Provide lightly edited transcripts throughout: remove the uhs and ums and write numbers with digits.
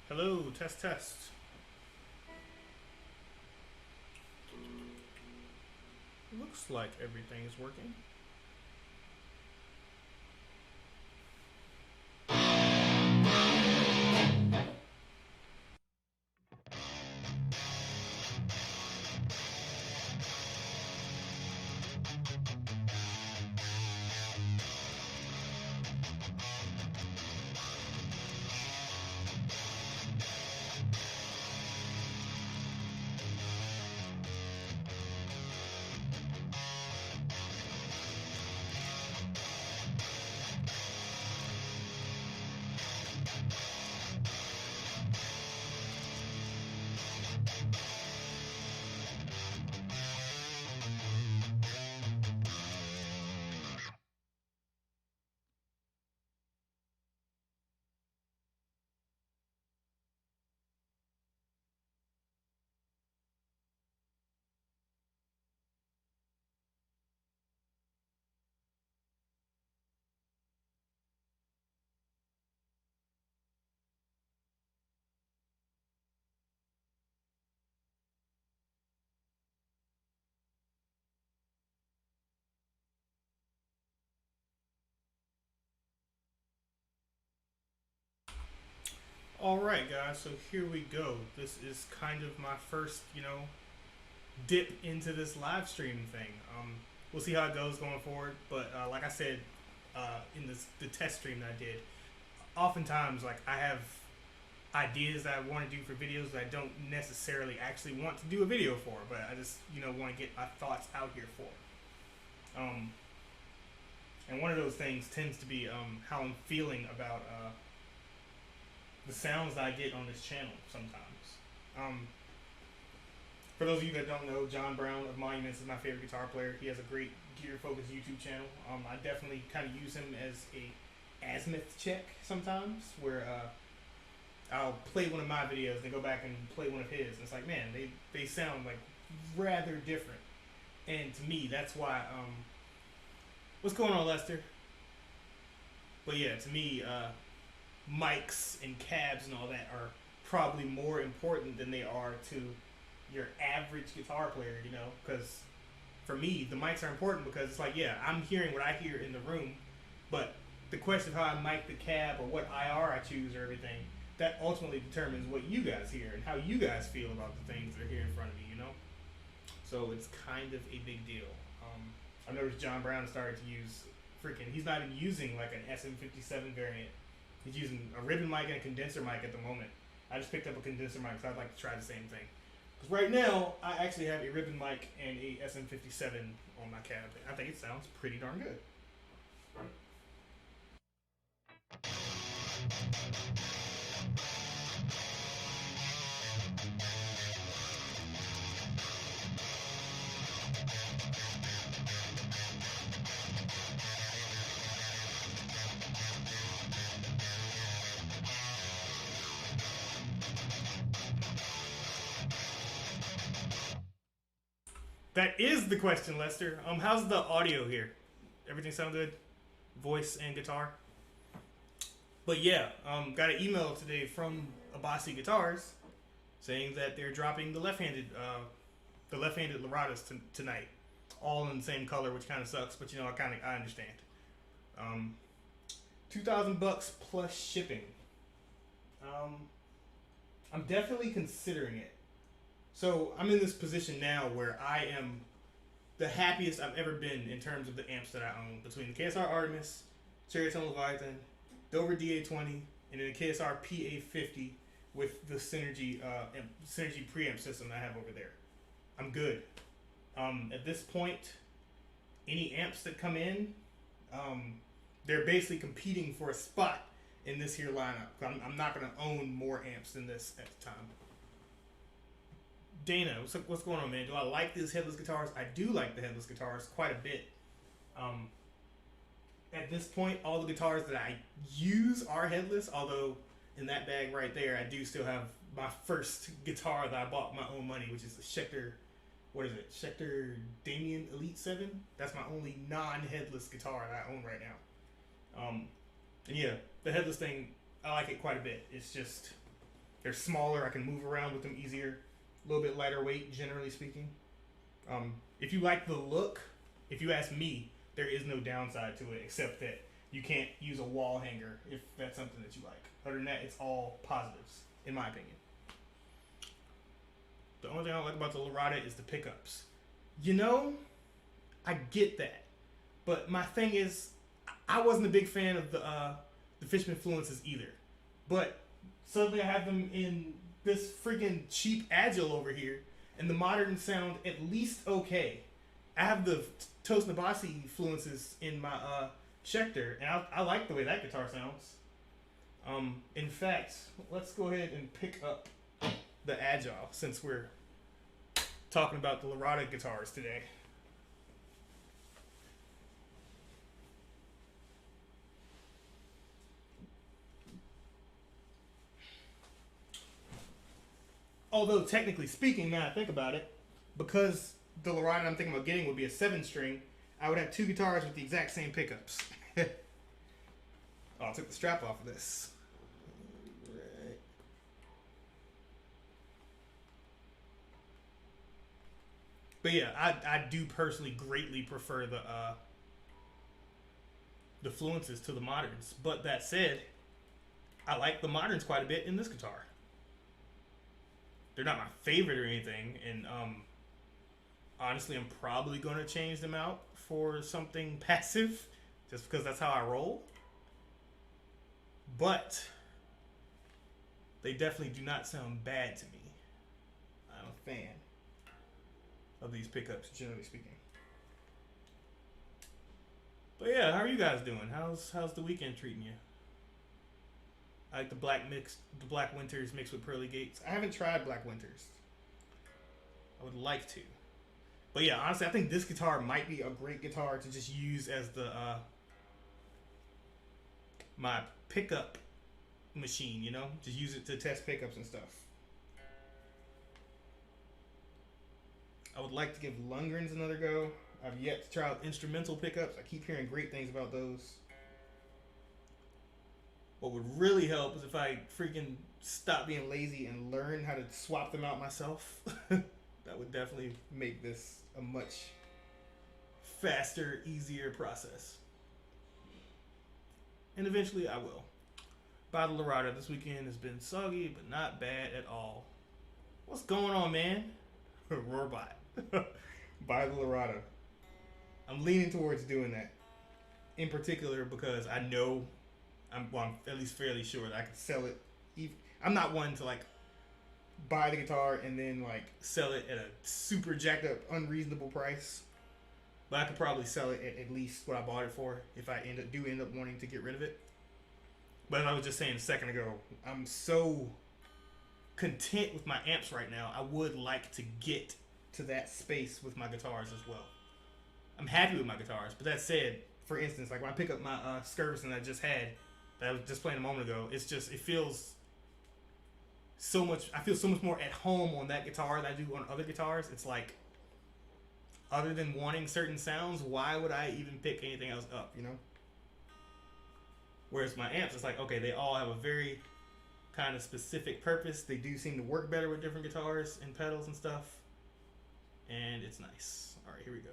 Hello, test, test. Looks like everything is working. All right, guys. So here we go. This is kind of my first, dip into this live stream thing. We'll see how it goes going forward. But like I said, in the test stream that I did, oftentimes like I have ideas that I want to do for videos that I don't necessarily actually want to do a video for, but I just want to get my thoughts out here for. And one of those things tends to be how I'm feeling about the sounds that I get on this channel sometimes. For those of you that don't know, John Brown of Monuments is my favorite guitar player. He has a great gear-focused YouTube channel. I definitely kind of use him as a azimuth check sometimes, where I'll play one of my videos and go back and play one of his. And it's like, man, they sound like rather different. And to me, that's why. What's going on, Lester? But yeah, to me, mics and cabs and all that are probably more important than they are to your average guitar player, because for me, the mics are important because it's like, yeah, I'm hearing what I hear in the room, but the question of how I mic the cab or what IR I choose or everything, that ultimately determines what you guys hear and how you guys feel about the things that are here in front of you, So it's kind of a big deal. I noticed John Brown started to use he's not even using like an SM57 variant. He's using a ribbon mic and a condenser mic at the moment. I just picked up a condenser mic, so I'd like to try the same thing. Because right now, I actually have a ribbon mic and a SM57 on my cab. I think it sounds pretty darn good. That is the question, Lester. How's the audio here? Everything sound good? Voice and guitar? But yeah, got an email today from Abasi Guitars saying that they're dropping the left-handed Laradas tonight, all in the same color, which kind of sucks. But I understand. $2,000 plus shipping. I'm definitely considering it. So I'm in this position now where I am the happiest I've ever been in terms of the amps that I own, between the KSR Artemis, Cherrytone Leviathan, Dover DA20, and then the KSR PA50 with the Synergy preamp system I have over there. I'm good. At this point, any amps that come in, they're basically competing for a spot in this here lineup. I'm not going to own more amps than this at the time. Dana, what's going on, man? Do I like these headless guitars? I do like the headless guitars quite a bit. At this point, all the guitars that I use are headless, although in that bag right there, I do still have my first guitar that I bought with my own money, which is the Schecter, Schecter Damien Elite 7? That's my only non-headless guitar that I own right now. And yeah, the headless thing, I like it quite a bit. It's just, They're smaller. I can move around with them easier. A little bit lighter weight, generally speaking. If you like the look, if you ask me, there is no downside to it except that you can't use a wall hanger if that's something that you like. Other than that, it's all positives, in my opinion. The only thing I don't like about the Larada is the pickups. You know, I get that. But my thing is, I wasn't a big fan of the Fishman Fluences either. But suddenly I have them in this freaking cheap Agile over here, and the modern sound at least okay. I have the Toast and Abasi Fluences in my Schecter, and I like the way that guitar sounds. In fact, let's go ahead and pick up the Agile since we're talking about the Larada guitars today. Although technically speaking, now I think about it, because the Larada I'm thinking about getting would be a 7-string, I would have 2 guitars with the exact same pickups. Oh, I took the strap off of this. Right. But yeah, I do personally greatly prefer the Fluences to the Moderns. But that said, I like the Moderns quite a bit in this guitar. They're not my favorite or anything, and honestly, I'm probably going to change them out for something passive, just because that's how I roll. But they definitely do not sound bad to me. I'm a fan of these pickups, generally speaking. But yeah, how are you guys doing? How's the weekend treating you? I like the Black Winters mixed with Pearly Gates. I haven't tried Black Winters. I would like to. But yeah, honestly, I think this guitar might be a great guitar to just use as the my pickup machine, you know? Just use it to test pickups and stuff. I would like to give Lundgren's another go. I've yet to try out instrumental pickups. I keep hearing great things about those. What would really help is if I freaking stop being lazy and learn how to swap them out myself. That would definitely make this a much faster, easier process. And eventually I will. Buy the Larada. This weekend has been soggy, but not bad at all. What's going on, man? Roarbot. Buy the Larada. I'm leaning towards doing that. In particular because I know I'm at least fairly sure that I could sell it. I'm not one to like buy the guitar and then like sell it at a super jacked up, unreasonable price. But I could probably sell it at least what I bought it for if I do end up wanting to get rid of it. But as I was just saying a second ago, I'm so content with my amps right now. I would like to get to that space with my guitars as well. I'm happy with my guitars, but that said, for instance, like when I pick up my Skirvison that I just had, that I was just playing a moment ago, it feels so much. I feel so much more at home on that guitar than I do on other guitars. It's like, other than wanting certain sounds, why would I even pick anything else up? You know. Whereas my amps, it's like, okay, they all have a very kind of specific purpose. They do seem to work better with different guitars and pedals and stuff, and it's nice. All right, here we go.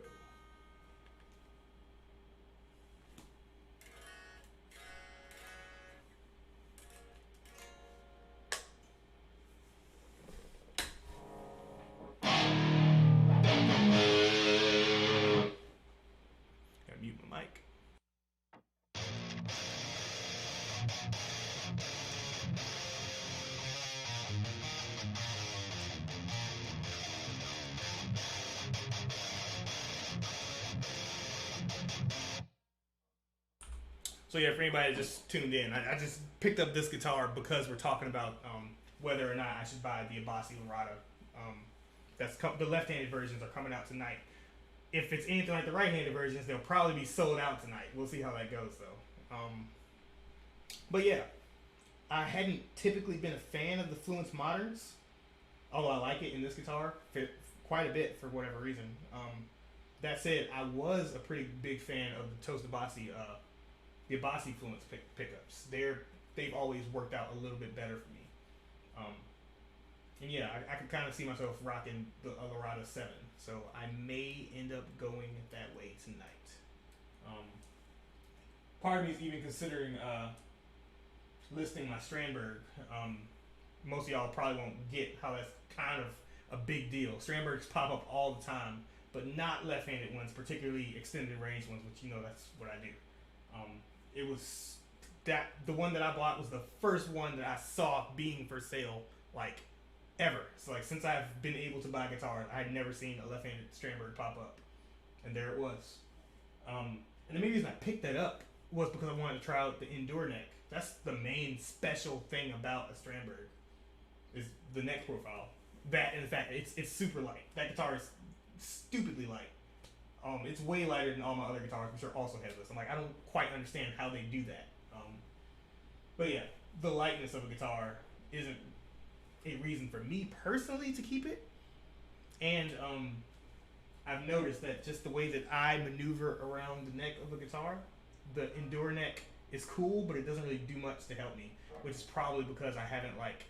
So yeah, for anybody that just tuned in, I just picked up this guitar because we're talking about whether or not I should buy the Abasi Larada. The left-handed versions are coming out tonight. If it's anything like the right-handed versions, they'll probably be sold out tonight. We'll see how that goes though. But yeah, I hadn't typically been a fan of the Fluence Moderns, although I like it in this guitar quite a bit for whatever reason. That said, I was a pretty big fan of the Toast Abasi. The Abasi Fluence pickups. They've always worked out a little bit better for me. Um, and yeah, I could kind of see myself rocking the Larada 7. So I may end up going that way tonight. Um, Part of me is even considering listing my Strandberg. Most of y'all probably won't get how that's kind of a big deal. Strandbergs pop up all the time, but not left-handed ones, particularly extended range ones, which that's what I do. It was that the one that I bought was the first one that I saw being for sale, like ever. So like since I've been able to buy guitars, I had never seen a left-handed Strandberg pop up, and there it was. And the main reason I picked that up was because I wanted to try out the Endure neck. That's the main special thing about a Strandberg, is the neck profile. That and the fact it's super light. That guitar is stupidly light. It's way lighter than all my other guitars, which are also headless. I'm like, I don't quite understand how they do that. But yeah, the lightness of a guitar isn't a reason for me personally to keep it. And I've noticed that just the way that I maneuver around the neck of a guitar, the Endure neck is cool, but it doesn't really do much to help me, which is probably because I haven't like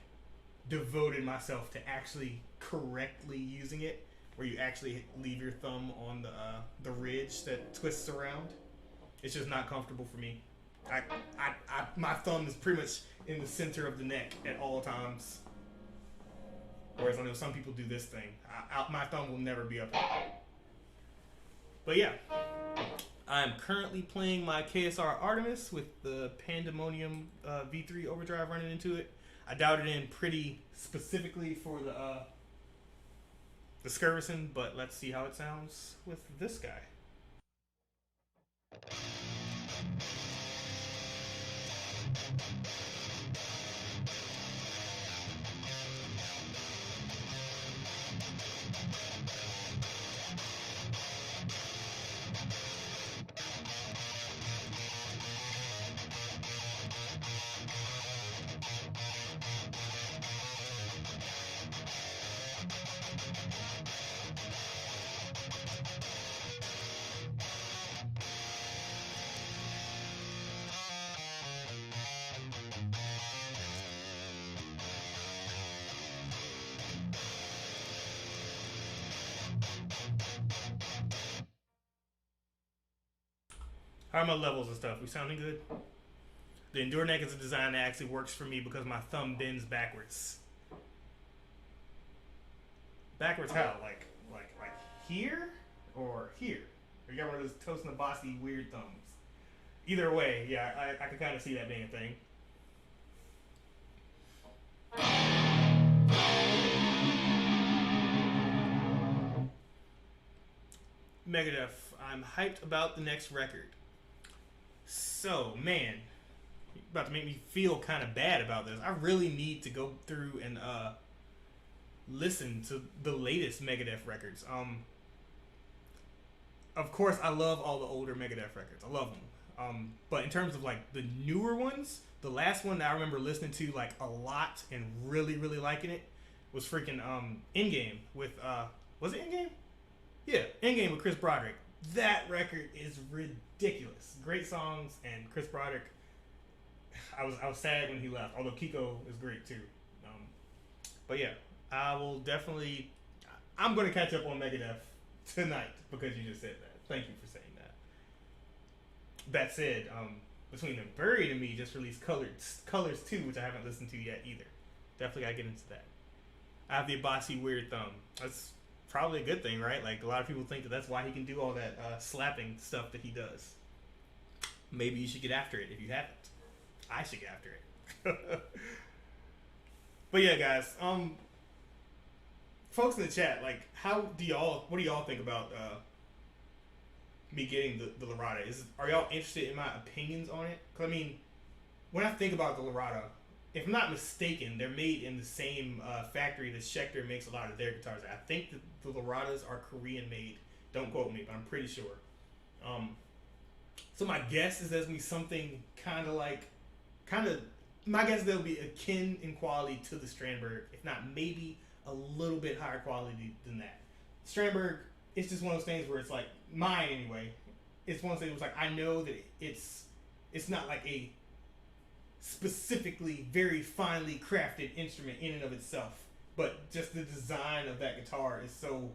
devoted myself to actually correctly using it, where you actually leave your thumb on the ridge that twists around. It's just not comfortable for me. My thumb is pretty much in the center of the neck at all times. Whereas I know some people do this thing. My thumb will never be up there. But yeah, I'm currently playing my KSR Artemis with the Pandemonium V3 overdrive running into it. I dialed it in pretty specifically for the Skirvison, but let's see how it sounds with this guy. How are my levels and stuff? We sounding good? The Endure neck is a design that actually works for me because my thumb bends backwards. Backwards how? Like here or here? Or you got one of those Toast and Abasi weird thumbs? Either way, yeah, I could kind of see that being a thing. Megadeth, I'm hyped about the next record. So, man, about to make me feel kind of bad about this. I really need to go through and listen to the latest Megadeth records. Of course, I love all the older Megadeth records. I love them. But in terms of like the newer ones, the last one that I remember listening to like a lot and really, really liking it was freaking Endgame with was it Endgame? Yeah, Endgame with Chris Broderick. That record is ridiculous. Great songs, and Chris Broderick. I was sad when he left. Although Kiko is great too. But yeah, I will definitely. I'm going to catch up on Megadeth tonight because you just said that. Thank you for saying that. That said, Between the Buried and Me just released Colors 2, which I haven't listened to yet either. Definitely gotta get into that. I have the Abasi Weird Thumb. That's probably a good thing, right? Like, a lot of people think that that's why he can do all that slapping stuff that he does. Maybe you should get after it if you haven't. I should get after it. But yeah, guys, folks in the chat, like, what do y'all think about me getting the Larada? Are y'all interested in my opinions on it? Because, I mean, when I think about the Larada, if I'm not mistaken, they're made in the same factory that Schecter makes a lot of their guitars at. I think that the Laradas are Korean made. Don't quote me, but I'm pretty sure. So my guess is there's going to be something my guess is they'll be akin in quality to the Strandberg, if not maybe a little bit higher quality than that. Strandberg, it's just one of those things where it's like, mine anyway, it's one of those things where it's like, I know that it's not like a specifically very finely crafted instrument in and of itself, but just the design of that guitar is so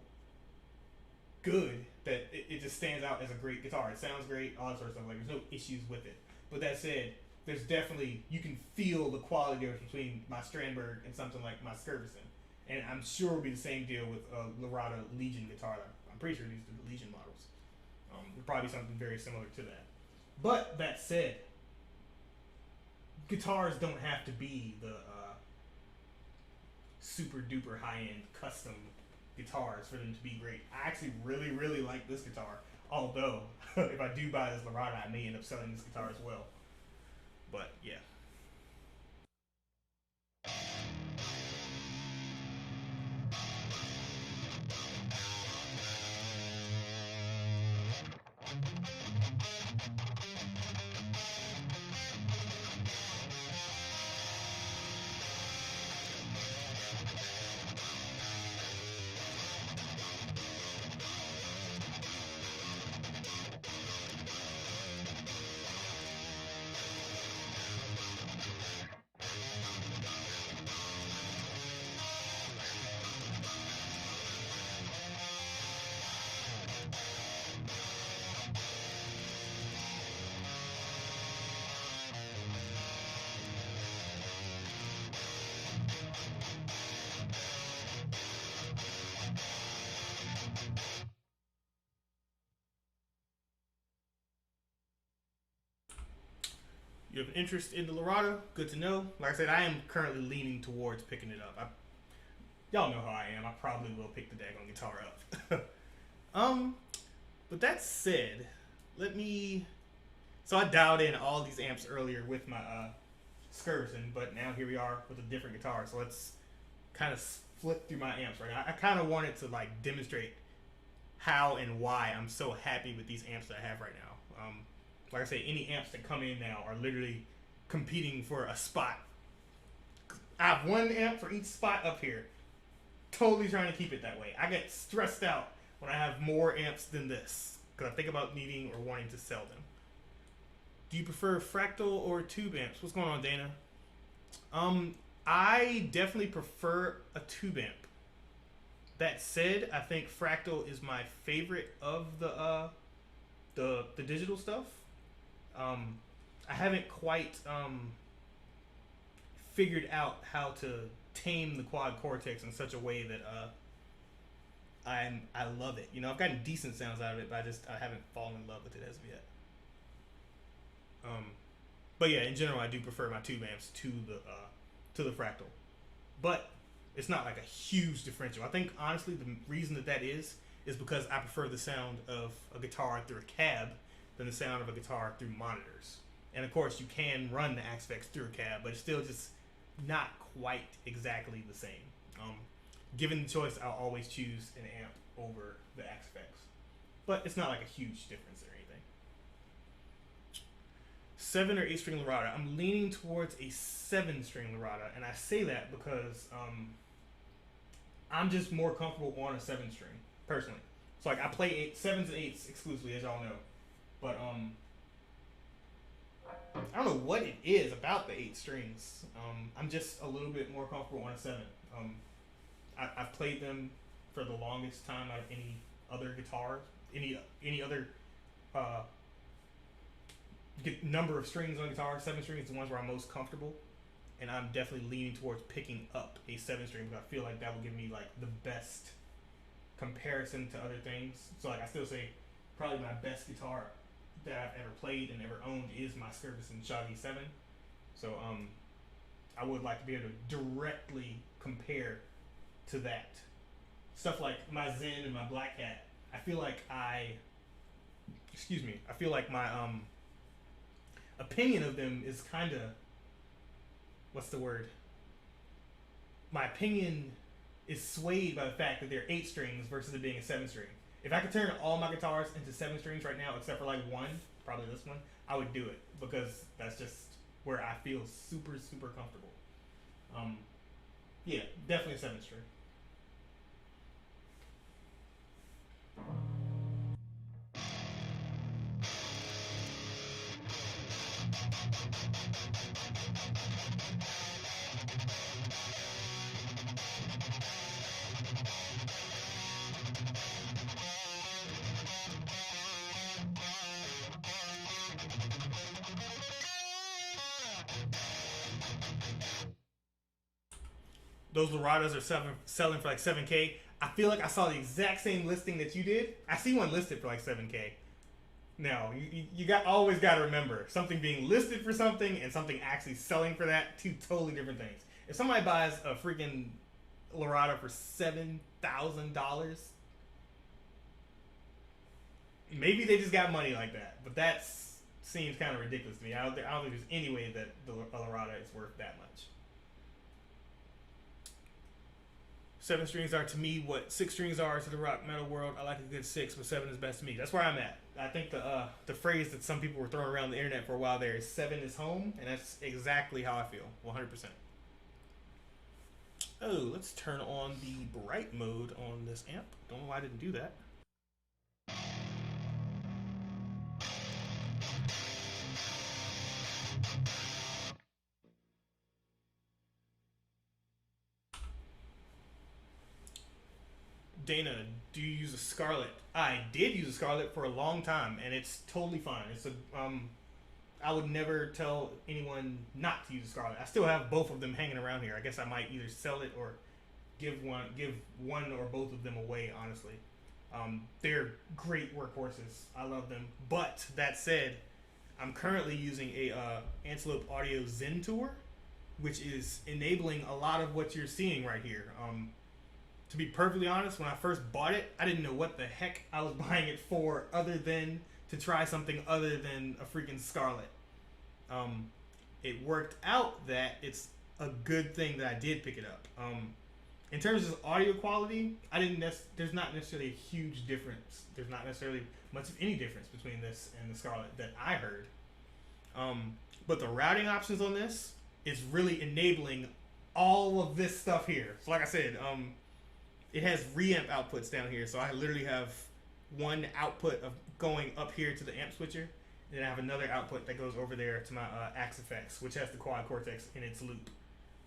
good that it just stands out as a great guitar. It sounds great, all that sort of stuff. Like, there's no issues with it. But that said, there's definitely, you can feel the quality difference between my Strandberg and something like my Skirvison. And I'm sure it'll be the same deal with a Larada Legion guitar. I'm pretty sure these are the Legion models. Probably something very similar to that. But that said, guitars don't have to be the super duper high end custom guitars for them to be great. I actually really, really like this guitar. Although, if I do buy this Larada, I may end up selling this guitar as well. But yeah. You have an interest in the Larada? Good to know. Like I said, I am currently leaning towards picking it up. Y'all know how I am. I probably will pick the daggone guitar up. But that said, let me. So I dialed in all these amps earlier with my Skirvison, but now here we are with a different guitar. So let's kind of flip through my amps right now. I kind of wanted to like demonstrate how and why I'm so happy with these amps that I have right now. Like I say, any amps that come in now are literally competing for a spot. I have one amp for each spot up here. Totally trying to keep it that way. I get stressed out when I have more amps than this, because I think about needing or wanting to sell them. Do you prefer Fractal or tube amps? What's going on, Dana? I definitely prefer a tube amp. That said, I think Fractal is my favorite of the digital stuff. I haven't quite figured out how to tame the quad cortex in such a way that I love it. You know, I've gotten decent sounds out of it, but I haven't fallen in love with it as of yet. But yeah, in general, I do prefer my tube amps to the Fractal, but it's not like a huge differential. I think honestly the reason that is because I prefer the sound of a guitar through a cab than the sound of a guitar through monitors. And of course, you can run the Aspects through a cab, but it's still just not quite exactly the same. Given the choice, I'll always choose an amp over the Aspects, but it's not like a huge difference or anything. 7 or 8 string Larada. I'm leaning towards a 7 string Larada, and I say that because I'm just more comfortable on a 7 string personally. So like I play 7s and 8s exclusively, as y'all know. But I don't know what it is about the 8 strings. I'm just a little bit more comfortable on a 7. I've played them for the longest time out of any other guitar, any other number of strings on guitar. 7 strings is the ones where I'm most comfortable, and I'm definitely leaning towards picking up a 7 string because I feel like that will give me like the best comparison to other things. So like I still say probably my best guitar that I've ever played and ever owned is my Skirvison Shaggy 7. So I would like to be able to directly compare to that. Stuff like my Zen and my Black Hat, I feel like I feel like my opinion of them is kind of, what's the word? My opinion is swayed by the fact that they're 8 strings versus it being a 7 string. If I could turn all my guitars into 7 strings right now, except for like one, probably this one, I would do it because that's just where I feel super, super comfortable. Yeah, definitely a 7 string. those Laradas are selling for like 7K. I feel like I saw the exact same listing that you did. I see one listed for like 7K. Now, you always got to remember, something being listed for something and something actually selling for that, two totally different things. If somebody buys a freaking Larada for $7,000, maybe they just got money like that. But that seems kind of ridiculous to me. I don't think there's any way that the Larada is worth that much. 7 strings are to me what 6 strings are to the rock metal world. I like a good 6, but 7 is best to me. That's where I'm at. I think the phrase that some people were throwing around the internet for a while there is 7 is home, and that's exactly how I feel, 100%. Oh, let's turn on the bright mode on this amp. Don't know why I didn't do that. Dana, do you use a Scarlett? I did use a Scarlett for a long time, and it's totally fine. It's a I would never tell anyone not to use a Scarlett. I still have both of them hanging around here. I guess I might either sell it or give one or both of them away. Honestly, they're great workhorses. I love them. But that said, I'm currently using a Antelope Audio Zen Tour, which is enabling a lot of what you're seeing right here. To be perfectly honest, when I first bought it, I didn't know what the heck I was buying it for other than to try something other than a freaking Scarlett. It worked out that it's a good thing that I did pick it up. In terms of audio quality, there's not necessarily a huge difference. There's not necessarily much of any difference between this and the Scarlett that I heard. But the routing options on this is really enabling all of this stuff here. So like I said, it has reamp outputs down here, so I literally have one output of going up here to the amp switcher, and then I have another output that goes over there to my Axe Effects, which has the quad cortex in its loop.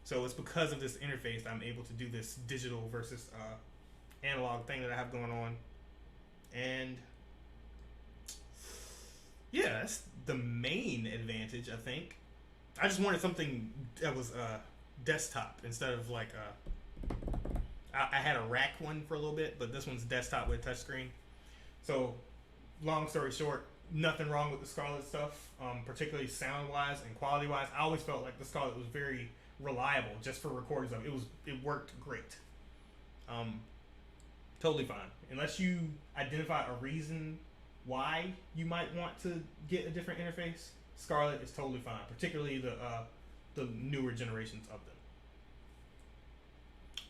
So it's because of this interface that I'm able to do this digital versus analog thing that I have going on. And yeah, that's the main advantage, I think. I just wanted something that was desktop instead of like I had a rack one for a little bit, but this one's desktop with touchscreen. So, long story short, nothing wrong with the Scarlett stuff, particularly sound-wise and quality-wise. I always felt like the Scarlett was very reliable just for recording stuff. It worked great. Totally fine. Unless you identify a reason why you might want to get a different interface, Scarlett is totally fine, particularly the newer generations of them.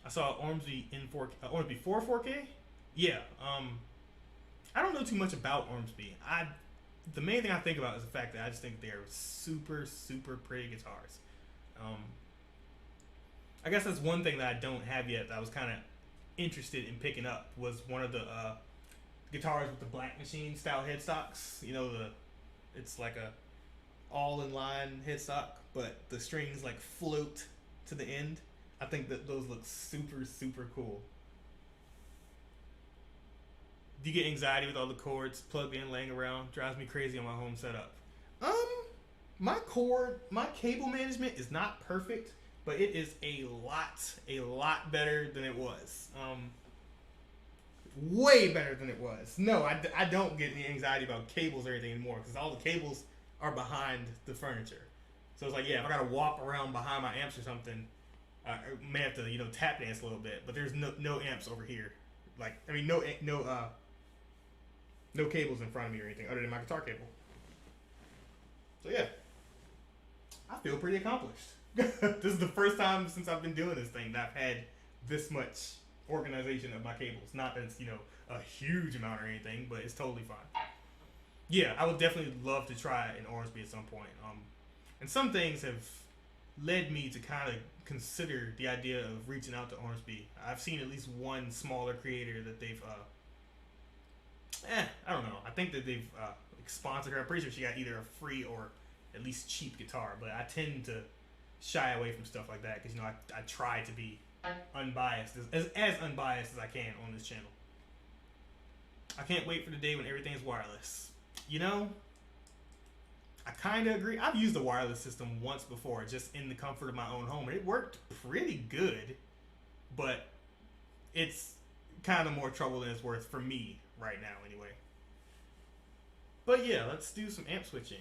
I saw Ormsby in 4K. Ormsby 4K? Yeah. I don't know too much about Ormsby. The main thing I think about is the fact that I just think they're super, super pretty guitars. I guess that's one thing that I don't have yet that I was kind of interested in picking up was one of the guitars with the Black Machine style headstocks. You know, it's like a all-in-line headstock, but the strings like float to the end. I think that those look super, super cool. Do you get anxiety with all the cords plugged in, laying around? Drives me crazy on my home setup. My cable management is not perfect, but it is a lot better than it was. Way better than it was. No, I don't get any anxiety about cables or anything anymore because all the cables are behind the furniture. So it's like, yeah, if I gotta walk around behind my amps or something, I may have to, tap dance a little bit, but there's no amps over here. Like, I mean, no cables in front of me or anything other than my guitar cable. So yeah, I feel pretty accomplished. This is the first time since I've been doing this thing that I've had this much organization of my cables. Not that it's, a huge amount or anything, but it's totally fine. Yeah, I would definitely love to try an Ormsby at some point. And some things have led me to kind of consider the idea of reaching out to Ormsby. I've seen at least one smaller creator that they've I don't know. I think that they've sponsored her. I'm pretty sure she got either a free or at least cheap guitar, but I tend to shy away from stuff like that because I try to be unbiased, as unbiased as I can on this channel. I can't wait for the day when everything is wireless. I kind of agree. I've used the wireless system once before, just in the comfort of my own home, and it worked pretty good. but it's kind of more trouble than it's worth for me right now, anyway. But yeah, let's do some amp switching.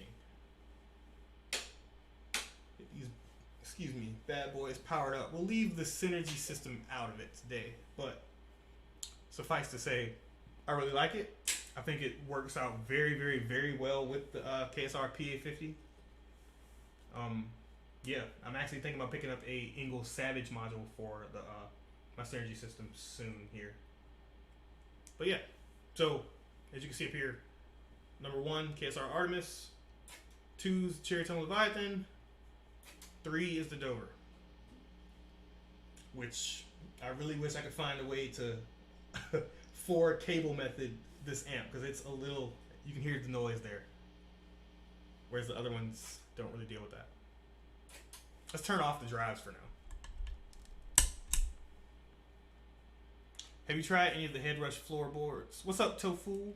Get these, excuse me, bad boys powered up. We'll leave the synergy system out of it today, but suffice to say, I really like it. I think it works out very, very, very well with the KSR PA50. Yeah, I'm actually thinking about picking up a Ingle Savage module for the my synergy system soon here. But yeah, so as you can see up here, number 1, KSR Artemis. 2's Cherry Tone Leviathan. 3 is the Dover. Which I really wish I could find a way to 4 cable method this amp, because it's a little, you can hear the noise there. Whereas the other ones don't really deal with that. Let's turn off the drives for now. Have you tried any of the Headrush floorboards? What's up, Tofu?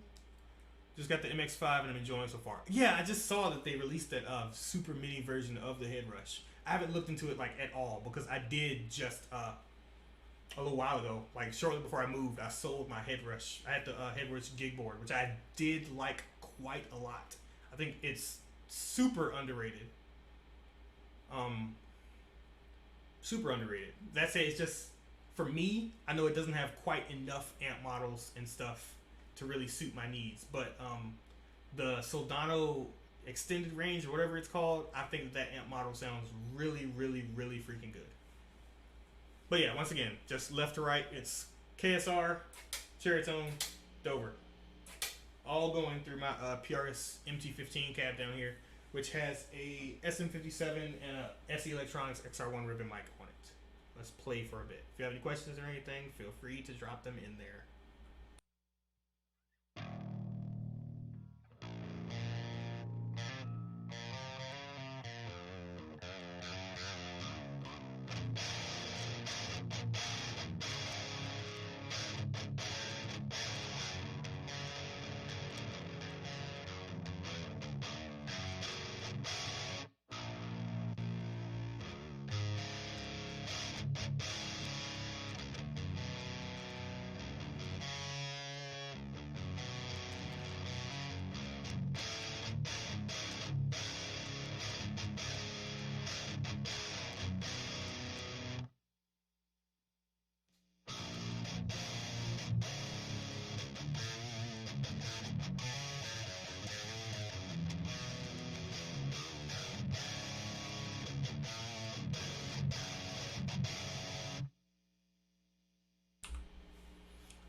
Just got the MX5 and I'm enjoying so far. Yeah, I just saw that they released that super mini version of the Headrush. I haven't looked into it like at all, because I did just a little while ago, like shortly before I moved, I sold my Headrush. I had the Headrush gig board, which I did like quite a lot. I think it's super underrated. Super underrated. That said, it's just, for me, I know it doesn't have quite enough amp models and stuff to really suit my needs, but the Soldano extended range or whatever it's called, I think that amp model sounds really, really, really freaking good. But yeah, once again, just left to right, it's KSR, Cherry Tone, Dover. All going through my PRS MT15 cab down here, which has a SM57 and a SE Electronics XR1 ribbon mic on it. Let's play for a bit. If you have any questions or anything, feel free to drop them in there.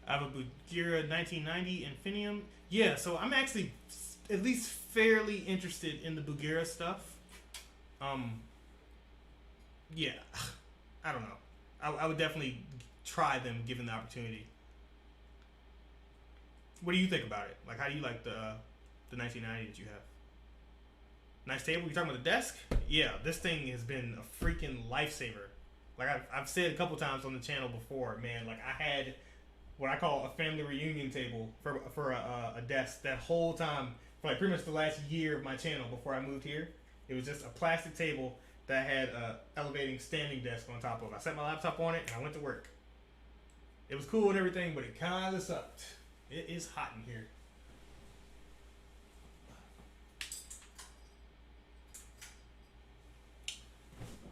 I have a Bugera 1990 Infinium. Yeah, so I'm actually at least fairly interested in the Bugera stuff. Yeah, I don't know. I would definitely try them given the opportunity. What do you think about it? Like, how do you like the 1990 that you have? Nice table. You talking about the desk? Yeah, this thing has been a freaking lifesaver. Like I've said a couple times on the channel before, man. Like I had what I call a family reunion table for a desk that whole time, for like pretty much the last year of my channel before I moved here. It was just a plastic table that had a elevating standing desk on top of it. I set my laptop on it and I went to work. It was cool and everything, but it kind of sucked. It is hot in here.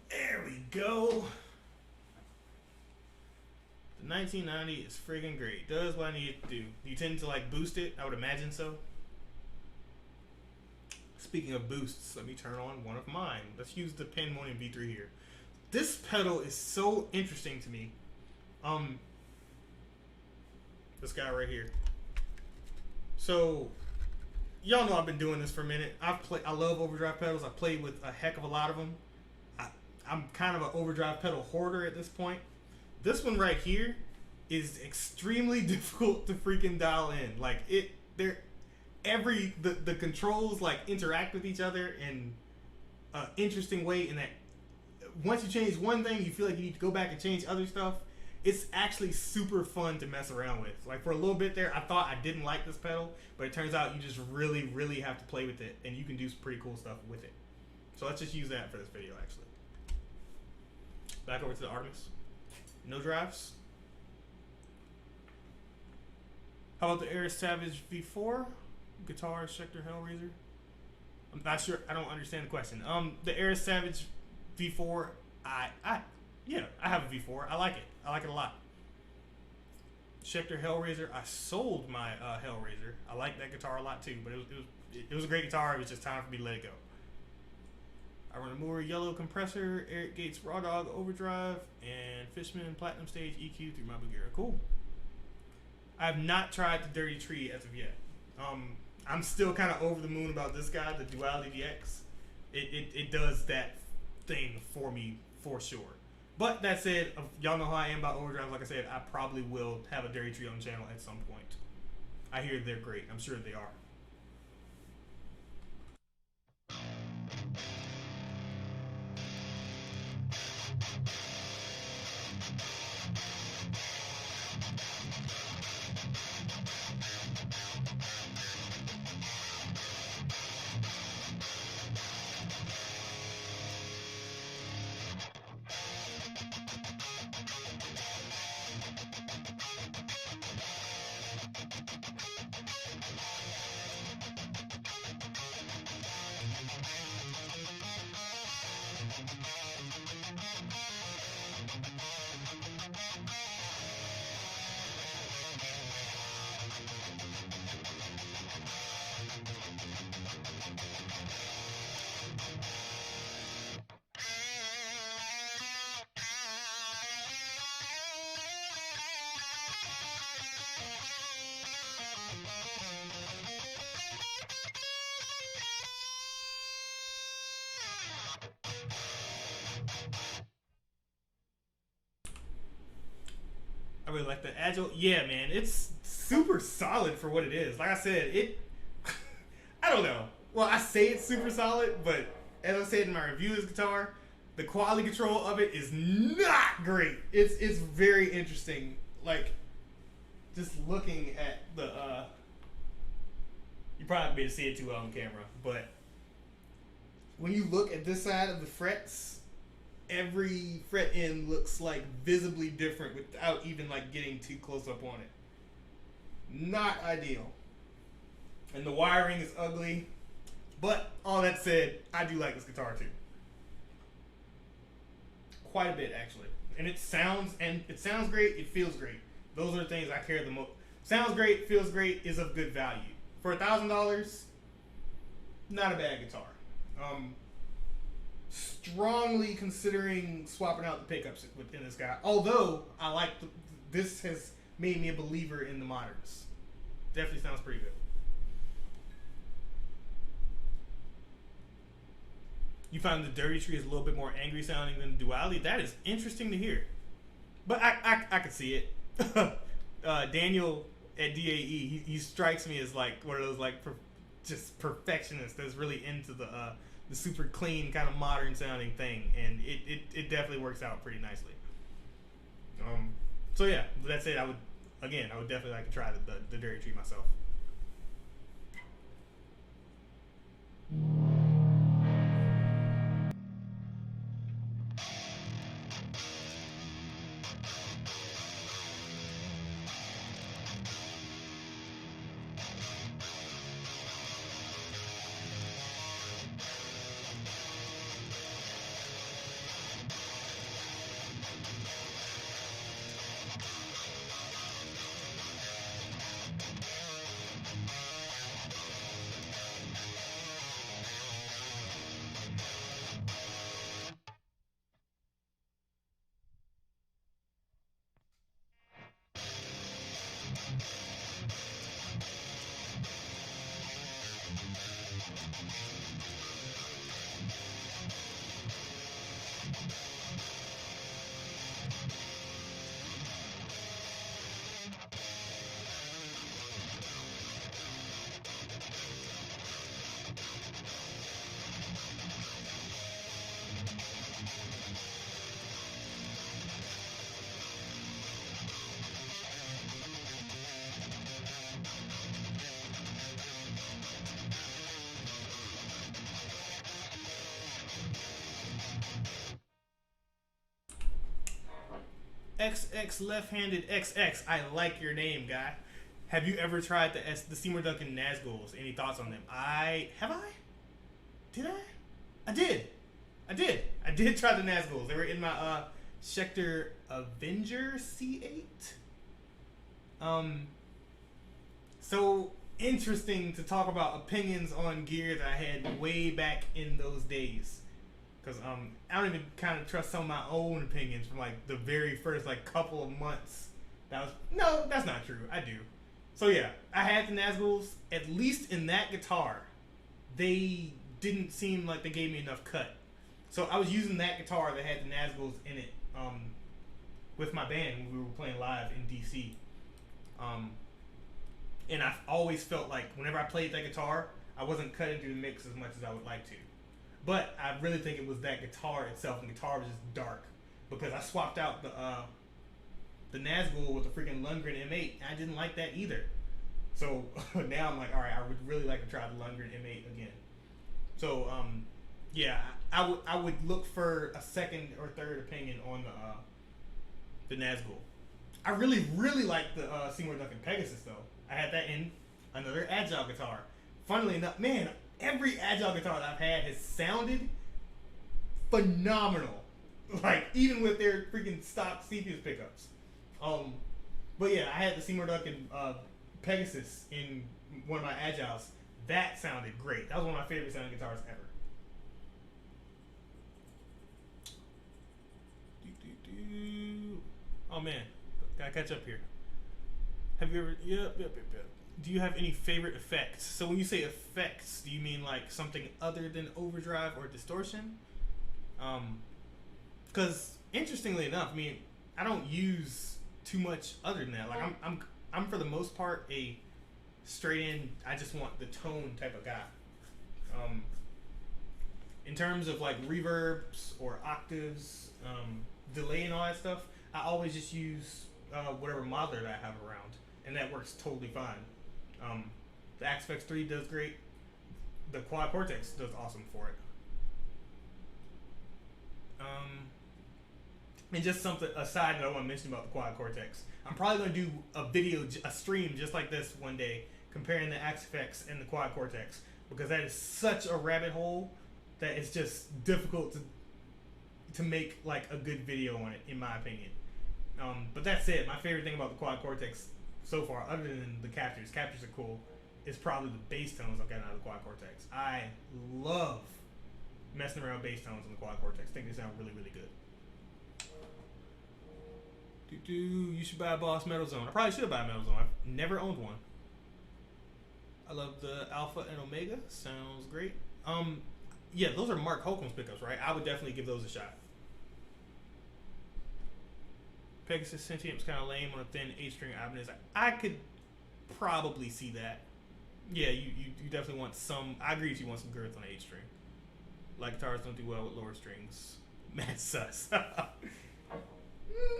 There we go. The 1990 is friggin' great. Does what I need it to do. Do you tend to like boost it? I would imagine so. Speaking of boosts, let me turn on one of mine. Let's use the Pandemonium V3 here. This pedal is so interesting to me. This guy right here. So, y'all know I've been doing this for a minute. I love overdrive pedals. I've played with a heck of a lot of them. I'm kind of an overdrive pedal hoarder at this point. This one right here is extremely difficult to freaking dial in. Like the controls like interact with each other in an interesting way. In that once you change one thing, you feel like you need to go back and change other stuff. It's actually super fun to mess around with. Like for a little bit there, I thought I didn't like this pedal, but it turns out you just really, really have to play with it, and you can do some pretty cool stuff with it. So let's just use that for this video, actually. Back over to the Artemis. No drives. How about the Air Savage V4? Guitar, Schecter, Hellraiser? I'm not sure. I don't understand the question. The Air Savage V4, yeah, I have a V4. I like it. I like it a lot. Schecter Hellraiser. I sold my Hellraiser. I like that guitar a lot too, but it was a great guitar. It was just time for me to let it go. I run a Moore yellow compressor, Eric Gates Raw Dog overdrive, and Fishman Platinum Stage EQ through my Bagheera. Cool. I have not tried the Dirty Tree as of yet. I'm still kind of over the moon about this guy, the Duality DX. It does that thing for me for sure. But that said, y'all know how I am about overdrives. Like I said, I probably will have a Dirty Tree on the channel at some point. I hear they're great. I'm sure they are. I really like the agile. Yeah, man, it's super solid for what it is. Like I said, I don't know. Well, I say it's super solid, but as I said in my review of this guitar, the quality control of it is not great. It's very interesting. Like, just looking at the you probably won't be able to see it too well on camera, but when you look at this side of the frets, every fret end looks like visibly different without even like getting too close up on it. Not ideal. And the wiring is ugly. But all that said, I do like this guitar too. Quite a bit actually. And it sounds great, it feels great. Those are the things I care the most. Sounds great, feels great, is of good value. For $1,000, not a bad guitar. Strongly considering swapping out the pickups within this guy. Although I like this has made me a believer in the moderns. Definitely sounds pretty good. You find the Dirty Tree is a little bit more angry sounding than the Duality. That is interesting to hear. But I could see it. Daniel at DAE, he strikes me as like one of those like just perfectionists that's really into the super clean kind of modern sounding thing, and it definitely works out pretty nicely. So yeah, that's it. I would definitely like to try the Dirty Tree myself. XX left-handed XX. I like your name, guy. Have you ever tried the Seymour Duncan Nazguls? Any thoughts on them? Have I? Did I? I did. I did try the Nazguls. They were in my Schecter Avenger C8. So interesting to talk about opinions on gear that I had way back in those days. Because I don't even kind of trust some of my own opinions from like the very first like couple of months. No, that's not true. I do. So yeah, I had the Nazguls. At least in that guitar, they didn't seem like they gave me enough cut. So I was using that guitar that had the Nazguls in it with my band when we were playing live in DC. And I always felt like whenever I played that guitar, I wasn't cutting through the mix as much as I would like to. But I really think it was that guitar itself, and the guitar was just dark. Because I swapped out the Nazgul with the freaking Lundgren M8, and I didn't like that either. So now I'm like, alright, I would really like to try the Lundgren M8 again. So, yeah, I would look for a second or third opinion on the Nazgul. I really, really like the Seymour Duncan Pegasus, though. I had that in another Agile guitar. Funnily enough, man, every Agile guitar that I've had has sounded phenomenal. Like, even with their freaking stock CPS pickups. But yeah, I had the Seymour Duncan Pegasus in one of my Agiles. That sounded great. That was one of my favorite sounding guitars ever. Oh man, gotta catch up here. Have you ever? Yep. Do you have any favorite effects? So when you say effects, do you mean like something other than overdrive or distortion? Because interestingly enough, I mean, I don't use too much other than that. Like I'm for the most part a straight in, I just want the tone type of guy. In terms of like reverbs or octaves, delay and all that stuff, I always just use whatever modeler that I have around, and that works totally fine. The Aspect 3 does great. The Quad Cortex does awesome for it. And just something aside that I want to mention about the Quad Cortex. I'm probably going to do a stream just like this one day, comparing the Aspects and the Quad Cortex, because that is such a rabbit hole that it's just difficult to make like a good video on it, in my opinion. But that said, my favorite thing about the Quad Cortex so far, other than the captures are cool, is probably the bass tones I've gotten out of the Quad Cortex. I love messing around with bass tones on the Quad Cortex. I think they sound really, really good. You should buy a Boss Metal Zone. I probably should buy a Metal Zone. I've never owned one. I love the Alpha and Omega. Sounds great. Yeah, those are Mark Holcomb's pickups, right? I would definitely give those a shot. Pegasus Sentient's kind of lame on a thin 8-string Ibanez. I could probably see that. Yeah, you definitely want some. I agree with you, want some girth on an 8-string. Like guitars don't do well with lower strings. Mad sus.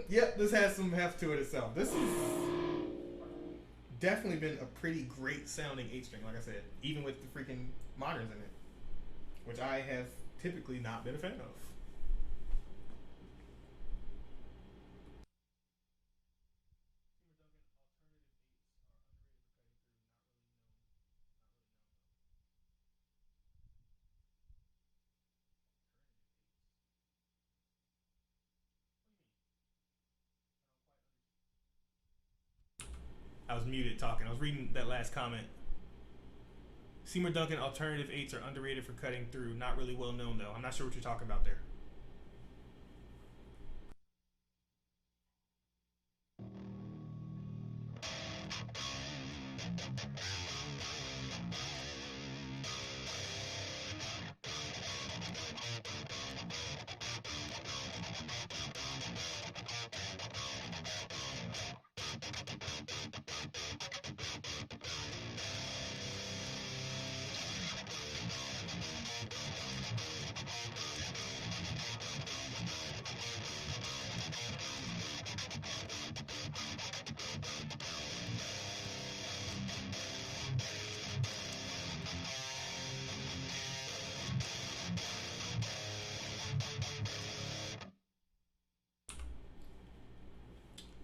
Yep, this has some heft to it itself. This has definitely been a pretty great sounding 8-string, like I said, even with the freaking moderns in it, which I have typically not been a fan of. I was muted talking. I was reading that last comment. Seymour Duncan alternative 8s are underrated for cutting through. Not really well known though. I'm not sure what you're talking about there.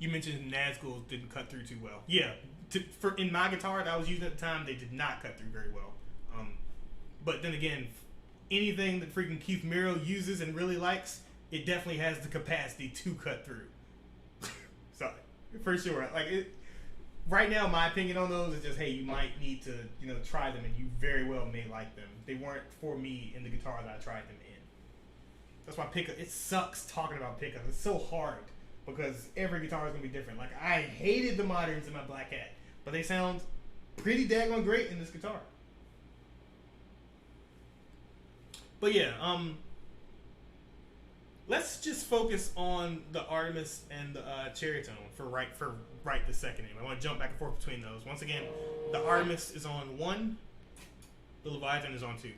You mentioned Nazgul didn't cut through too well. Yeah, for in my guitar that I was using at the time, they did not cut through very well. But then again, anything that freaking Keith Miro uses and really likes, it definitely has the capacity to cut through. So for sure, like it. Right now, my opinion on those is just, hey, you might need to, try them, and you very well may like them. They weren't for me in the guitar that I tried them in. That's why pickup. It sucks talking about pickups. It's so hard because every guitar is gonna be different. Like I hated the moderns in my Black Hat, but they sound pretty daggone great in this guitar. But yeah, let's just focus on the Artemis and the Cherry Tone for right this second. I want to jump back and forth between those. Once again, the Artemis is on 1, the Leviathan is on 2.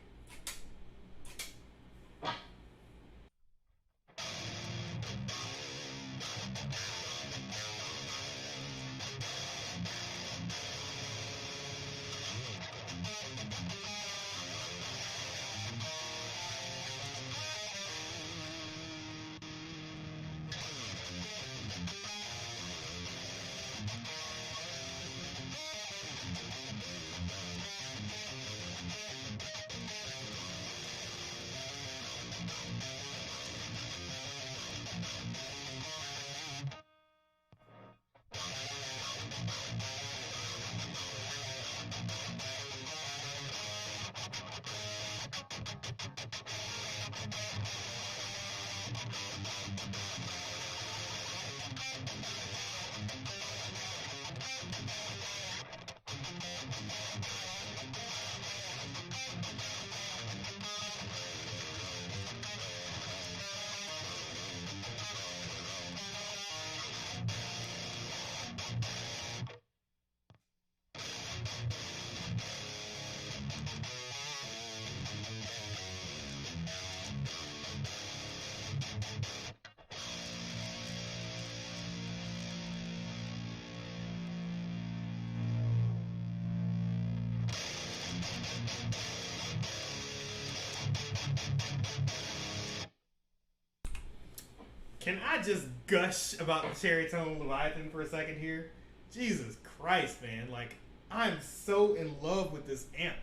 Can I just gush about the Cherry Tone Leviathan for a second here? Jesus Christ, man. Like, I'm so in love with this amp.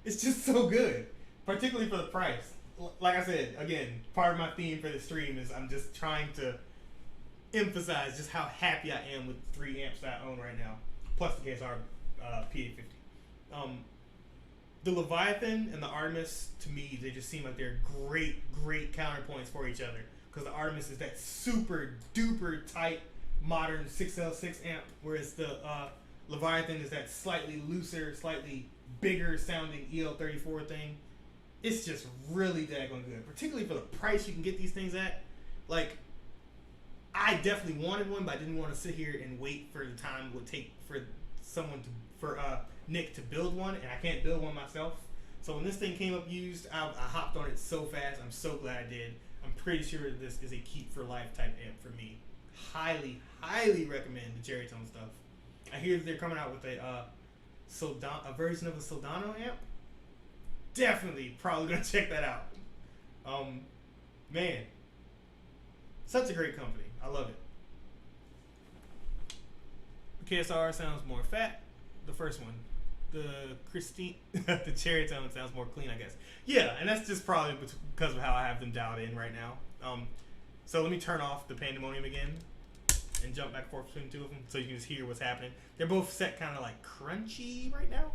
It's just so good. Particularly for the price. Like I said, again, part of my theme for the stream is I'm just trying to emphasize just how happy I am with the 3 amps that I own right now. Plus the KSR P850. The Leviathan and the Artemis, to me, they just seem like they're great counterpoints for each other. Because the Artemis is that super duper tight modern 6L6 amp, whereas the Leviathan is that slightly looser, slightly bigger sounding EL34 thing. It's just really daggone good, particularly for the price you can get these things at. Like, I definitely wanted one, but I didn't want to sit here and wait for the time it would take for Nick to build one, and I can't build one myself. So when this thing came up used, I hopped on it so fast. I'm so glad I did. I'm pretty sure this is a keep for life type amp for me. Highly recommend the Cherry Tone stuff. I hear that they're coming out with a version of the Soldano amp. Definitely, probably gonna check that out. Man, such a great company. I love it. The KSR sounds more fat. The first one, the Cherry Tone sounds more clean, I guess. Yeah, and that's just probably because of how I have them dialed in right now. So let me turn off the Pandemonium again and jump back and forth between the two of them so you can just hear what's happening. They're both set kind of like crunchy right now.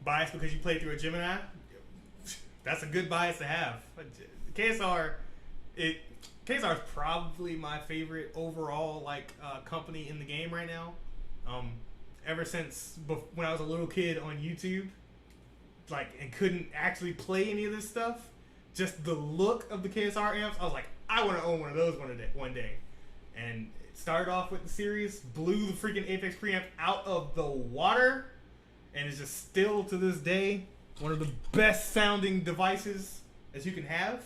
Biased because you played through a Gemini? That's a good bias to have. KSR, KSR is probably my favorite overall company in the game right now. Ever since when I was a little kid on YouTube, and couldn't actually play any of this stuff, just the look of the KSR amps, I was like, I want to own one of those one day. And it started off with the series, blew the freaking Apex preamp out of the water, and is just still to this day one of the best sounding devices as you can have.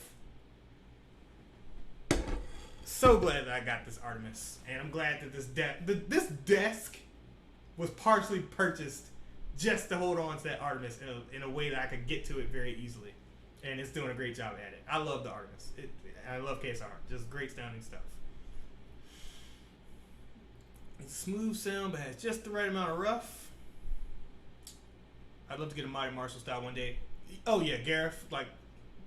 So glad that I got this Artemis, and I'm glad that this desk was partially purchased just to hold on to that Artemis in a way that I could get to it very easily, and it's doing a great job at it. I love the Artemis. I love KSR. Just great sounding stuff. It's smooth sound, but has just the right amount of rough. I'd love to get a Mighty Marshall style one day. Oh yeah, Gareth.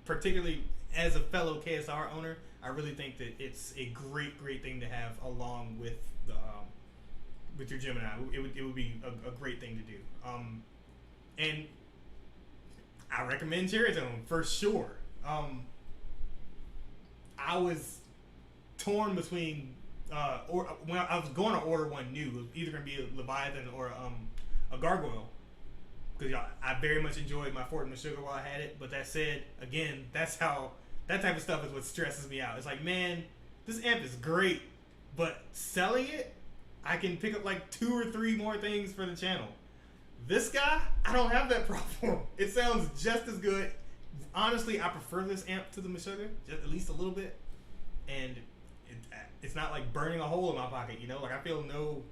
Particularly as a fellow KSR owner, I really think that it's a great thing to have along with the with your Gemini. It would be a great thing to do. And I recommend Cherry Tone for sure. I was torn between when I was going to order one new, it was either going to be a Leviathan or a Gargoyle, because I very much enjoyed my Fort and Sugar while I had it. But that said, again, that type of stuff is what stresses me out. It's like, man, this amp is great, but selling it, I can pick up 2 or 3 more things for the channel. This guy, I don't have that problem. It sounds just as good. Honestly, I prefer this amp to the Meshuggah, just at least a little bit. And it's not like burning a hole in my pocket, I feel no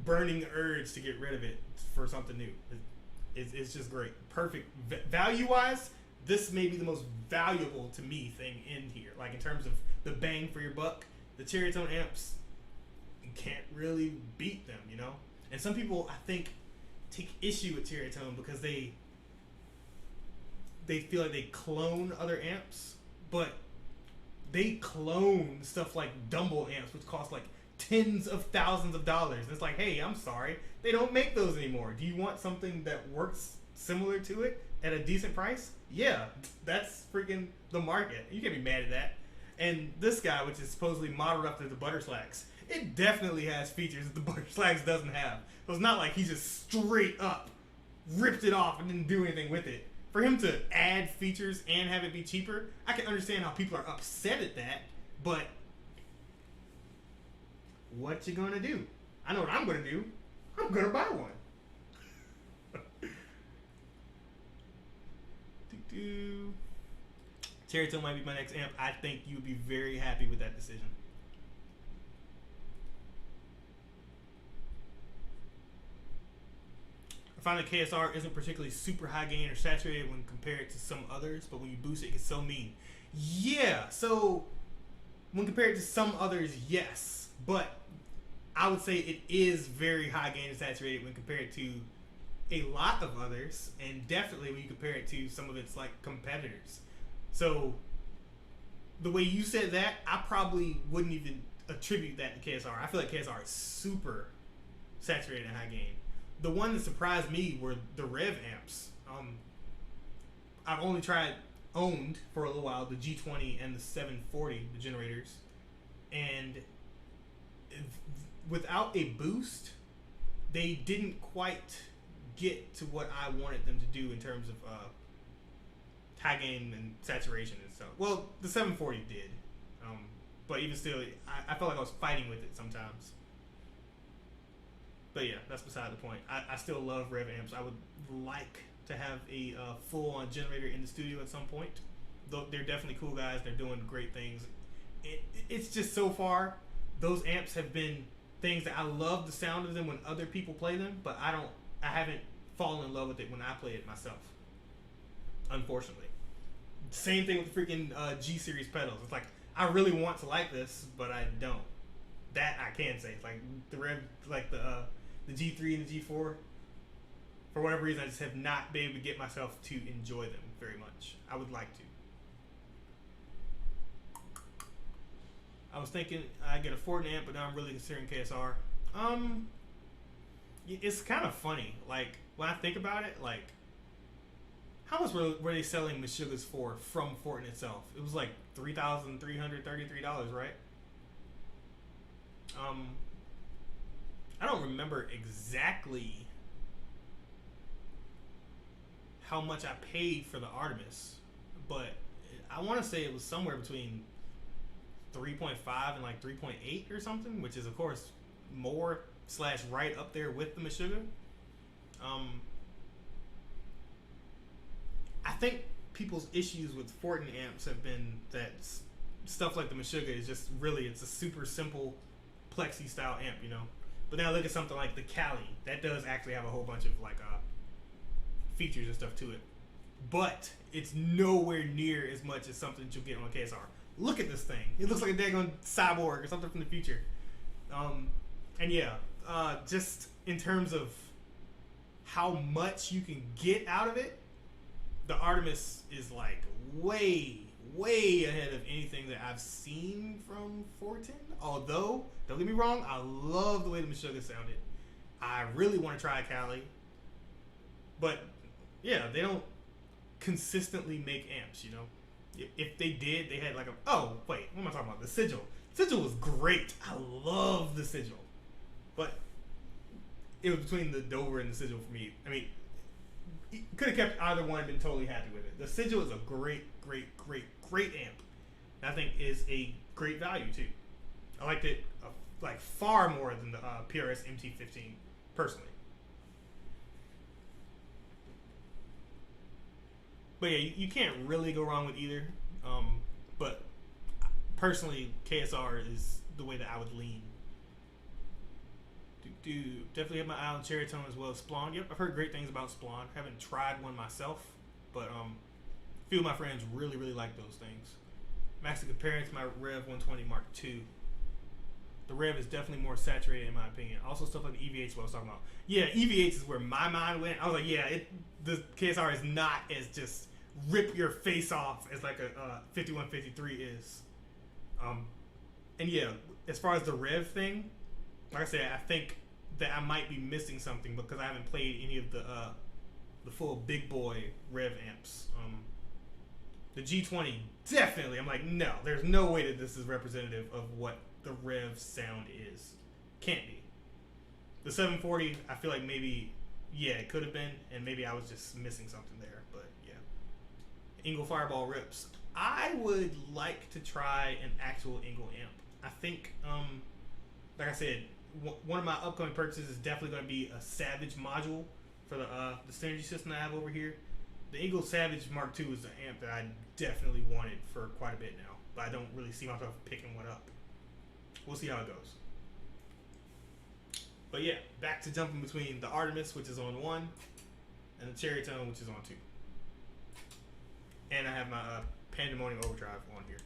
burning urge to get rid of it for something new. It's just great. Perfect. Value-wise, this may be the most valuable to me thing in here. In terms of the bang for your buck, the Cherry Tone amps, you can't really beat them, And some people, I think, take issue with Cherry Tone because they feel like they clone other amps, but they clone stuff like Dumble amps, which cost tens of thousands of dollars. And it's like, hey, I'm sorry, they don't make those anymore. Do you want something that works similar to it at a decent price? Yeah, that's freaking the market. You can't be mad at that. And this guy, which is supposedly modeled after the Butter Slacks, it definitely has features that the Butter Slacks doesn't have. So it's not like he just straight up ripped it off and didn't do anything with it. For him to add features and have it be cheaper, I can understand how people are upset at that, but what you gonna do? I know what I'm gonna do. I'm gonna buy one. Cherry Tone might be my next amp. I think you'd be very happy with that decision. I find that KSR isn't particularly super high gain or saturated when compared to some others, but when you boost it, it gets so mean. Yeah, so when compared to some others, yes, but I would say it is very high gain and saturated when compared to a lot of others, and definitely when you compare it to some of its competitors. So the way you said that, I probably wouldn't even attribute that to KSR. I feel like KSR is super saturated and high gain. The one that surprised me were the Rev amps. I've only owned for a little while the G20 and the 740, the generators, and without a boost, they didn't quite get to what I wanted them to do in terms of high gain and saturation and stuff. Well, the 740 did, but even still, I felt like I was fighting with it sometimes. But yeah, that's beside the point. I still love Rev amps. I would like to have a full-on generator in the studio at some point. Though they're definitely cool guys. They're doing great things. It's just so far, those amps have been things that I love the sound of them when other people play them, but I haven't fallen in love with it when I play it myself. Unfortunately. Same thing with the freaking G-Series pedals. It's like, I really want to like this, but I don't. That I can say. It's like the Rev, the G3 and the G4. For whatever reason, I just have not been able to get myself to enjoy them very much. I would like to. I was thinking I get a Ford amp, but now I'm really considering KSR. it's kind of funny. Like when I think about it, like how much were they selling Meshuggahs for from Fortin itself? It was like $3,333, right? I don't remember exactly how much I paid for the Artemis, but I want to say it was somewhere between 3.5 and like 3.8 or something, which is of course more slash right up there with the Meshuggah. I think people's issues with Fortin amps have been that stuff like the Meshuggah is just really, it's a super simple plexi style amp, you know. But now look at something like the Kali. That does actually have a whole bunch of like features and stuff to it. But it's nowhere near as much as something that you'll get on a KSR. Look at this thing. It looks like a daggone cyborg or something from the future. And yeah, just in terms of how much you can get out of it, the Artemis is like way ahead of anything that I've seen from Fortin. Although, don't get me wrong, I love the way the Meshuggah sounded. I really want to try Kali. But yeah, they don't consistently make amps, you know. If they did, they had like oh wait, what am I talking about? The Sigil. Sigil was great. I love the Sigil. But it was between the Dover and the Sigil for me. I mean, you could have kept either one and been totally happy with it. The Sigil is a great amp. And I think is a great value too. I liked it like far more than the PRS MT15 personally. But yeah, you can't really go wrone with either. But personally, KSR is the way that I would lean. Definitely have my eye on Cherry Tone as well as Splon. Yep, I've heard great things about Splon. Haven't tried one myself, but a few of my friends really like those things. I'm actually comparing it to my Rev 120 Mark II. The Rev is definitely more saturated in my opinion. Also stuff like the EVH what I was talking about. Yeah, EVH is where my mind went. I was like, yeah, the KSR is not as just rip your face off as like a 5153 is. And yeah, as far as the Rev thing, like I said, I think that I might be missing something because I haven't played any of the full big boy Rev amps. The G20 definitely. I'm like, no, there's no way that this is representative of what the Rev sound is. Can't be. The 740, I feel like maybe, yeah, it could have been, and maybe I was just missing something there. But yeah, Engel Fireball rips. I would like to try an actual Engel amp. I think, like I said, one of my upcoming purchases is definitely going to be a Savage module for the synergy system that I have over here. The Engel Savage Mark II is an amp that I definitely wanted for quite a bit now, but I don't really see myself picking one up. We'll see how it goes. But yeah, back to jumping between the Artemis, which is on 1, and the Cherry Tone, which is on 2. And I have my Pandemonium Overdrive on here.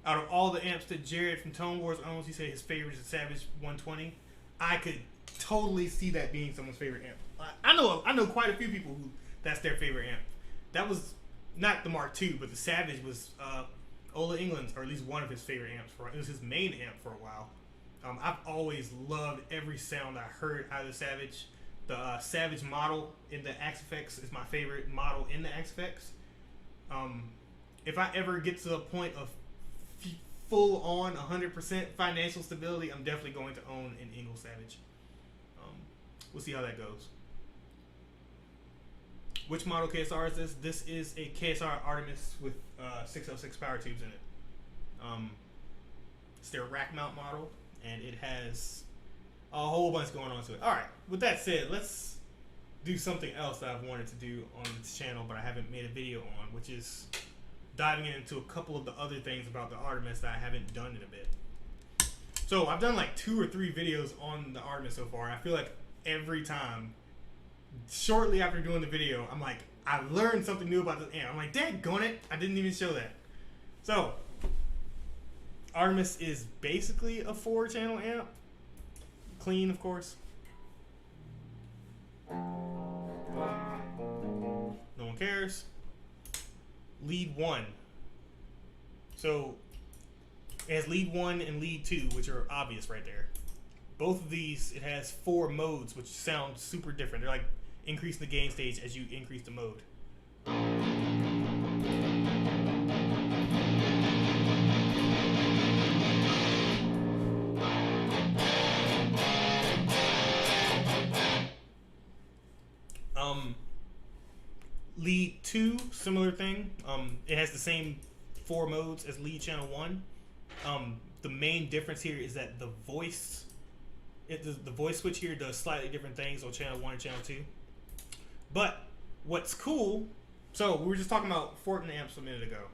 Out of all the amps that Jared from Tone Wars owns, he said his favorite is the Savage 120. I could totally see that being someone's favorite amp. I know quite a few people who that's their favorite amp. That was not the Mark II, but the Savage was Ola England's, or at least one of his favorite amps. It was his main amp for a while. I've always loved every sound I heard out of the Savage. The Savage model in the Axe-Fx is my favorite model in the Axe-Fx. If I ever get to the point of full on 100% financial stability, I'm definitely going to own an Engel Savage. We'll see how that goes. Which model KSR is this? This is a KSR Artemis with 606 power tubes in it. It's their rack mount model, and it has a whole bunch going on to it. All right. With that said, let's do something else that I've wanted to do on this channel, but I haven't made a video on, which is diving into a couple of the other things about the Artemis that I haven't done in a bit. So I've done like 2 or 3 videos on the Artemis so far. I feel like every time, shortly after doing the video, I'm like, I learned something new about this amp. I'm like, daggone it, I didn't even show that. So Artemis is basically a 4-channel amp. Clean, of course. No one cares. Lead 1. So it has lead 1 and lead 2, which are obvious right there. Both of these, it has 4 modes, which sound super different. They're like increasing the gain stage as you increase the mode. Lead 2, similar thing. It has the same 4 modes as lead channel 1. The main difference here is that the voice switch here does slightly different things on channel 1 and channel 2. But what's cool, so we were just talking about Fortin amps a minute ago.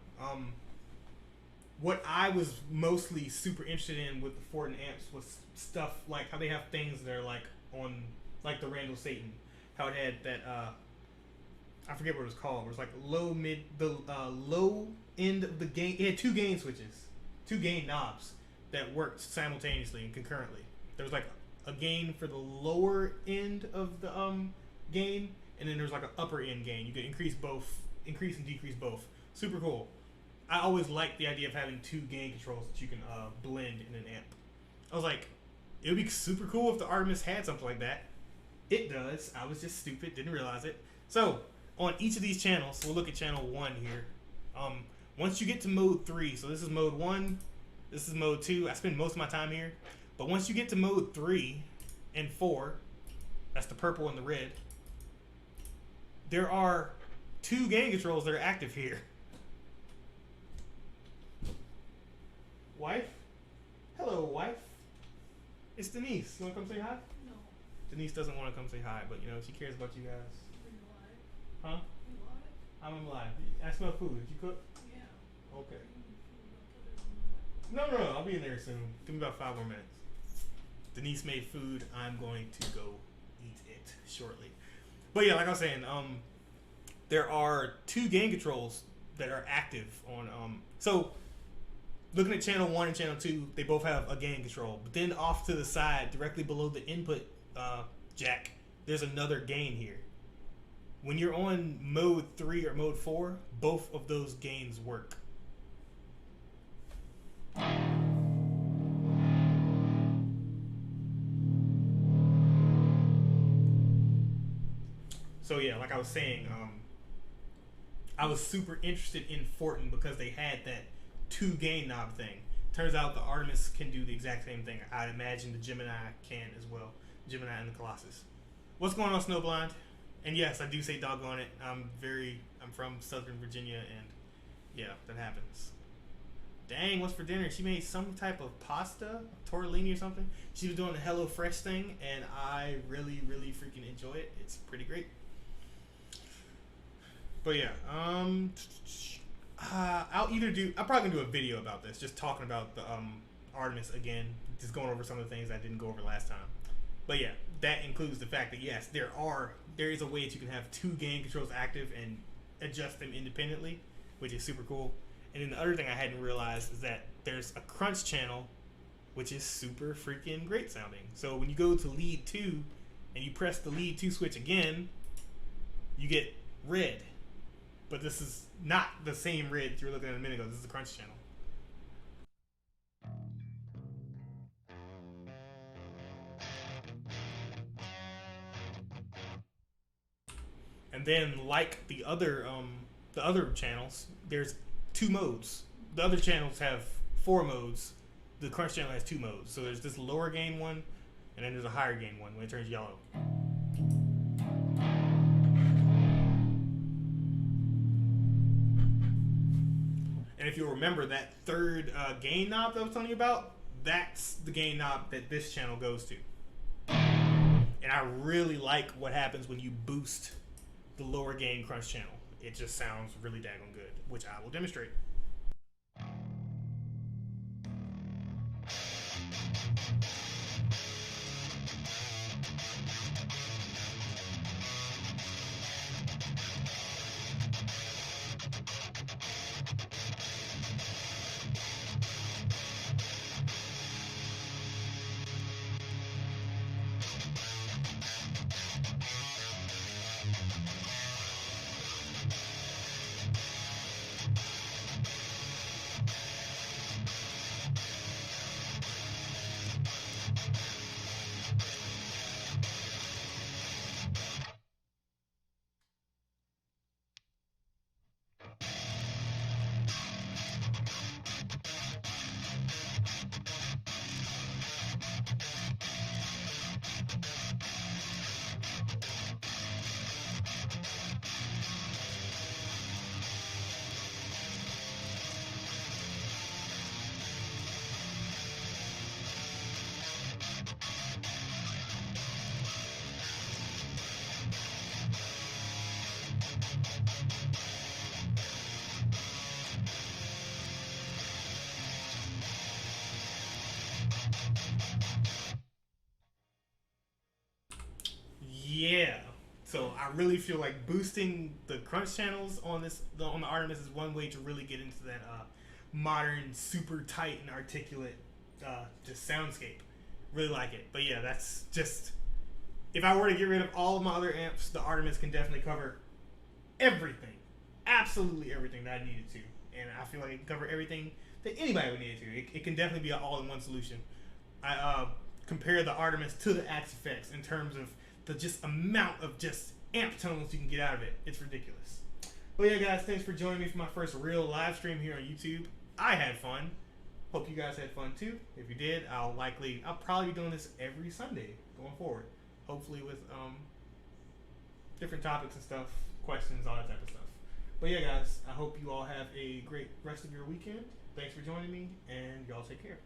What I was mostly super interested in with the Fortin amps was stuff like how they have things that are like on, like the Randall Satan, how it had that I forget what it was called. It was like low end of the gain. It had 2 gain switches, 2 gain knobs that worked simultaneously and concurrently. There was like a gain for the lower end of the gain, and then there's like an upper end gain. You could increase and decrease both. Super cool. I always liked the idea of having 2 gain controls that you can blend in an amp. I was like, it would be super cool if the Artemis had something like that. It does. I was just stupid, didn't realize it. So on each of these channels, we'll look at channel 1 here. Once you get to mode 3, so this is mode 1, this is mode 2. I spend most of my time here. But once you get to mode 3 and 4, that's the purple and the red, there are 2 gain controls that are active here. Wife? Hello, wife. It's Denise. You want to come say hi? No. Denise doesn't want to come say hi, but you know, she cares about you guys. Huh? I'm alive. I smell food. Did you cook? Yeah. Okay. No, I'll be in there soon. Give me about 5 more minutes. Denise made food. I'm going to go eat it shortly. But yeah, like I was saying, there are 2 gain controls that are active on. So looking at channel 1 and channel 2, they both have a gain control. But then off to the side, directly below the input jack, there's another gain here. When you're on mode 3 or mode 4, both of those gains work. So yeah, like I was saying, I was super interested in Fortin because they had that 2 gain knob thing. Turns out the Artemis can do the exact same thing. I imagine the Gemini can as well. Gemini and the Colossus. What's going on, Snowblind? And yes, I do say doggone it. I'm from Southern Virginia, and yeah, that happens. Dang, what's for dinner? She made some type of pasta, tortellini or something. She was doing the Hello Fresh thing, and I really, really freaking enjoy it. It's pretty great. But yeah, I'm probably gonna do a video about this, just talking about the Artemis again, just going over some of the things I didn't go over last time. But yeah, that includes the fact that yes, there is a way that you can have 2 gain controls active and adjust them independently, which is super cool. And then the other thing I hadn't realized is that there's a crunch channel, which is super freaking great sounding. So when you go to lead 2 and you press the lead 2 switch again, you get red. But this is not the same red you were looking at a minute ago. This is the crunch channel. And then, like the other channels, there's 2 modes. The other channels have 4 modes. The crunch channel has 2 modes. So there's this lower gain one, and then there's a higher gain one when it turns yellow. And if you'll remember that third gain knob that I was telling you about, that's the gain knob that this channel goes to. And I really like what happens when you boost the lower gain crunch channel. It just sounds really daggone good, which I will demonstrate. Yeah. So I really feel like boosting the crunch channels on the Artemis is one way to really get into that modern, super tight and articulate just soundscape. Really like it. But yeah, that's just, if I were to get rid of all of my other amps, the Artemis can definitely cover everything, absolutely everything that I needed to, and I feel like it can cover everything that anybody would need to. It can definitely be an all-in-one solution. I compare the Artemis to the Axe Effects in terms of the just amount of just amp tones you can get out of it. It's ridiculous. But yeah, guys, thanks for joining me for my first real live stream here on YouTube. I had fun. Hope you guys had fun too. If you did, I'll probably be doing this every Sunday going forward. Hopefully with different topics and stuff, questions, all that type of stuff. But yeah, guys, I hope you all have a great rest of your weekend. Thanks for joining me, and y'all take care.